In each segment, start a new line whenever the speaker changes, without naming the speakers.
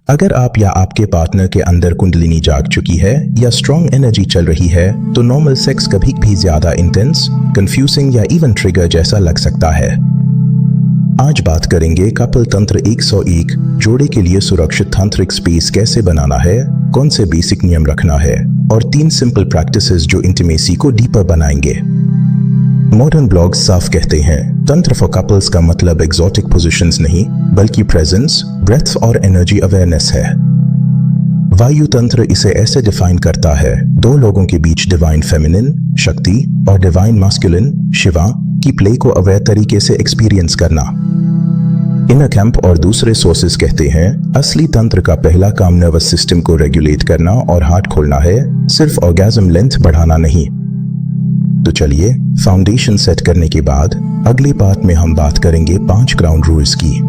अगर आप या आपके पार्टनर के अंदर कुंडलिनी जाग चुकी है या स्ट्रॉन्ग एनर्जी चल रही है तो नॉर्मल सेक्स कभी भी ज्यादा इंटेंस, कंफ्यूजिंग या इवन ट्रिगर जैसा लग सकता है। आज बात करेंगे कपल तंत्र 101 जोड़े के लिए सुरक्षित तांत्रिक स्पेस कैसे बनाना है, कौन से बेसिक नियम रखना है और 3 सिंपल प्रैक्टिसेस जो इंटीमेसी को डीपर बनाएंगे। मॉडर्न ब्लॉग्स साफ कहते हैं तंत्र फॉर कपल्स का मतलब एक्सोटिक पोजीशंस नहीं बल्कि प्रेजेंस, ब्रेथ और एनर्जी अवेयरनेस है। वायु तंत्र इसे ऐसे डिफाइन करता है 2 लोगों के बीच डिवाइन फेमिनिन शक्ति और डिवाइन मास्कुलिन शिवा की प्ले को अवेयर तरीके से एक्सपीरियंस करना। इनर कैंप और दूसरे सोर्सेस कहते हैं असली तंत्र का पहला काम नर्वस सिस्टम को रेगुलेट करना और हार्ट खोलना है, सिर्फ ऑर्गेज्म लेंथ बढ़ाना नहीं। तो चलिए फाउंडेशन सेट करने के बाद अगले पार्ट में हम बात करेंगे 5 ग्राउंड रूल्स की।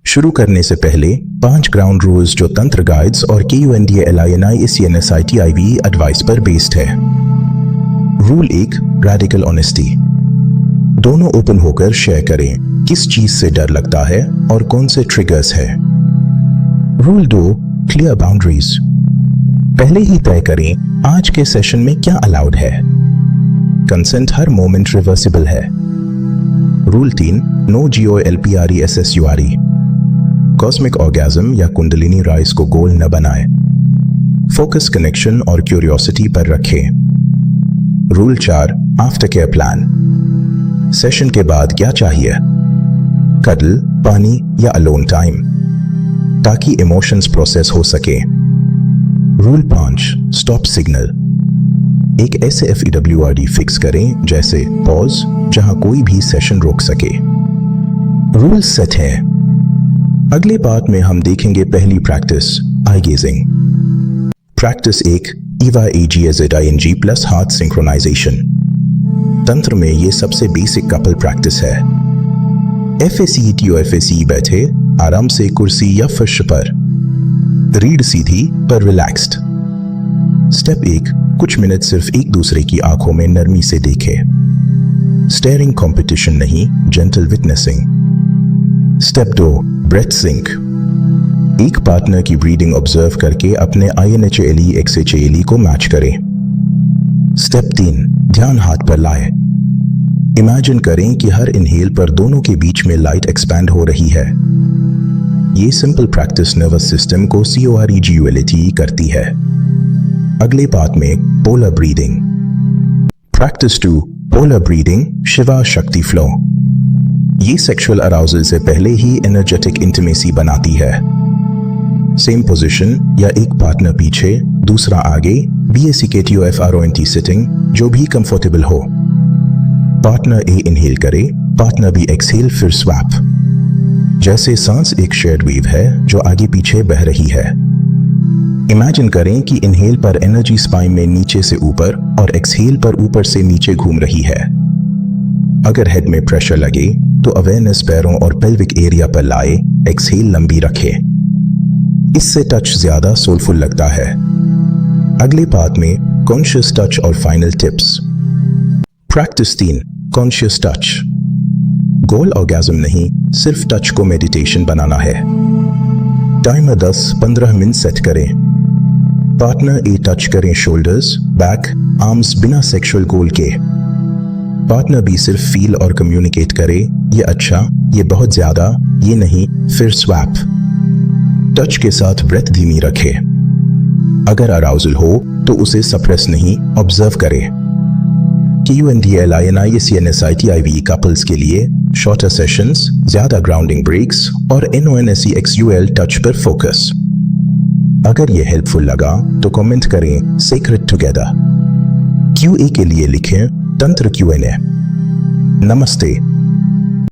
शुरू करने से पहले 5 ग्राउंड रूल्स जो तंत्र गाइड्स और KUNDLINISCNSITIV एडवाइस पर बेस्ड है। Rule 1 radical honesty. दोनों ओपन होकर शेयर करें किस चीज से डर लगता है और कौन से ट्रिगर्स है। Rule 2 clear boundaries. पहले ही तय करें आज के सेशन में क्या अलाउड है। कंसेंट हर मोमेंट रिवर्सिबल है। Rule 3 no GOLPRESSURE। Cosmic orgasm या कुंडलिनी राइज को गोल न बनाए, फोकस कनेक्शन और क्यूरियोसिटी पर रखें। Rule 4 after care plan. Session के बाद क्या चाहिए, कडल, पानी या अलोन टाइम, ताकि इमोशंस प्रोसेस हो सके। Rule 5 stop signal. एक ऐसे FEWRD फिक्स करें जैसे पॉज, जहां कोई भी सेशन रोक सके। रूल सेट है। अगले पार्ट में हम देखेंगे पहली practice eye gazing. Practice 1 EVA AGAZING plus heart synchronisation. तंत्र में ये सबसे बेसिक कपल प्रैक्टिस है। FACE बैठे आराम से कुर्सी या फर्श पर, रीढ़ सीधी पर रिलैक्स्ड। स्टेप 1 कुछ मिनट सिर्फ एक दूसरे की आंखों में नरमी से देखें। स्टेयरिंग कंपटीशन नहीं, gentle witnessing. Step 2 breath sync. एक पार्टनर की ब्रीदिंग ऑब्जर्व करके अपने INHALE XHALE को मैच करें। स्टेप 3 ध्यान हाथ पर लाए। इमेजिन करें कि हर इनहेल पर दोनों के बीच में लाइट एक्सपैंड हो रही है। ये सिंपल प्रैक्टिस नर्वस सिस्टम को COREGULATE करती है। अगले पार्ट में polar breathing. Practice 2 polar breathing Shiva शक्ति फ्लो। ये सेक्सुअल अराउजल से पहले ही एनर्जेटिक इंटीमेसी बनाती है। सेम पोजीशन या एक पार्टनर पीछे दूसरा आगे, BACKTOFRONT सिटिंग, जो भी कंफर्टेबल हो। पार्टनर A इनहेल करे, पार्टनर B एक्सहेल, फिर स्वैप। जैसे सांस एक शेयर्ड वेव है जो आगे पीछे बह रही है। इमेजिन करें कि इनहेल पर एनर्जी स्पाइन में नीचे से ऊपर और एक्सहेल पर ऊपर से नीचे घूम रही है। अगर हेड में प्रेशर लगे तो अवेयरनेस पैरों और पेल्विक एरिया पर लाए, एक्सहेल लंबी रखें। इससे टच ज्यादा सोलफुल लगता है। अगले पार्ट में कॉन्शियस टच और final tips. Practice 3 conscious touch. Goal orgasm नहीं, सिर्फ टच को मेडिटेशन बनाना है। टाइमर 10-15 मिनट सेट करें। पार्टनर A टच करें शोल्डर्स, बैक, आर्म्स बिना सेक्सुअल गोल के। पार्टनर B सिर्फ फील और कम्युनिकेट करे, ये अच्छा, ये बहुत ज्यादा, ये नहीं, फिर स्वैप। टच के साथ ब्रेथ धीमी रखे। अगर अराउजल हो तो उसे सप्रेस नहीं, ऑब्जर्व करें। KUNDLINISCNSITIV कपल्स के लिए शॉर्टर सेशंस, ज्यादा ग्राउंडिंग ब्रेक्स और NONSEXUL टच पर फोकस। अगर ये हेल्पफुल लगा तो कमेंट करें सीक्रेट टुगेदर। QA के लिए लिखें तंत्र Q&A। नमस्ते।